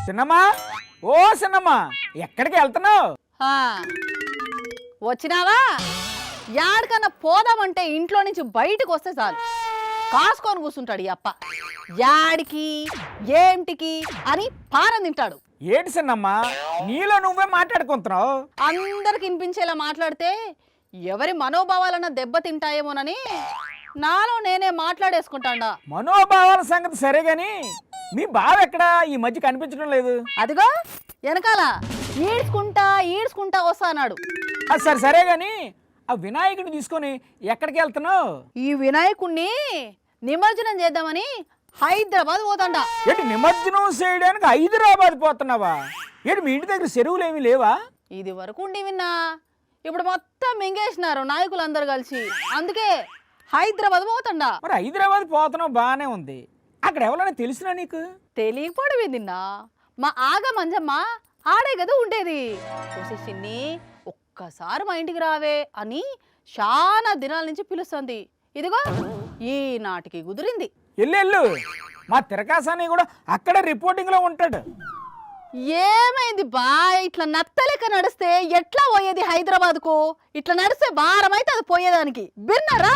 చిన్నమ్మా, ఓ చిన్నమ్మా, ఎక్కడికి వెళ్తున్నావు? ఆ, వచ్చినావా? యాడికన్నా పోదామంటే ఇంట్లో నుంచి బయటకు వస్తే చాలు కాసుకొని కూర్చుంటాడు ఈ అప్ప. యాడికి ఏంటికి అని పారం తింటాడు. ఏటి చిన్నమ్మా, నీలో నువ్వే మాట్లాడుకుంటున్నావు. అందరికి వినిపించేలా మాట్లాడితే ఎవరి మనోభావాలన్నా దెబ్బ తింటాయేమోనని నాలో నేనే మాట్లాడేసుకుంటాడా. మనోభావాల సంగతి సరే గాని మీ బావ ఎక్కడా ఈ మధ్య కనిపించడం లేదు. అదిగో వెనకాల ఈడ్చుకుంటా వస్తా అన్నాడు. అది సరే సరే గాని ఆ వినాయకుడిని తీసుకొని ఎక్కడికి వెళ్తున్నావు? ఈ వినాయకుణ్ణి నిమజ్జనం చేద్దామని హైదరాబాద్ పోతాండా. ఏంటి నిమజ్జనం చేయడానికి హైదరాబాద్ పోతున్నావా? ఏంటి మీ ఇంటి దగ్గర చెరువులు ఏమీ లేవా? ఇది వరకు ఉండి విన్నా, ఇప్పుడు మొత్తం మింగేసినారు నాయకులందరూ కలిసి. అందుకే హైదరాబాద్ పోతాండా. మరి హైదరాబాద్ పోతున్నావు బాగానే ఉంది, అక్కడ ఎవరైనా తెలిసినా నీకు? తెలియకపోవడం ఏందిన్నా, మా ఆగ మంజమ్మ ఆడే కదా ఉండేది. చిన్ని ఒక్కసారి మా ఇంటికి రావే అని చాలా దినాల నుంచి పిలుస్తుంది. ఇదిగో ఈనాటికి కుదిరింది. ఎల్లు మా తిరకాసాని కూడా అక్కడే రిపోర్టింగ్ లో ఉంటాడు. ఏమైంది బా? ఇట్లా నత్తలేక నడిస్తే ఎట్లా పోయేది హైదరాబాద్ కు? ఇట్లా నడిస్తే భారం అయితే అది పోయేదానికి బిన్నారా?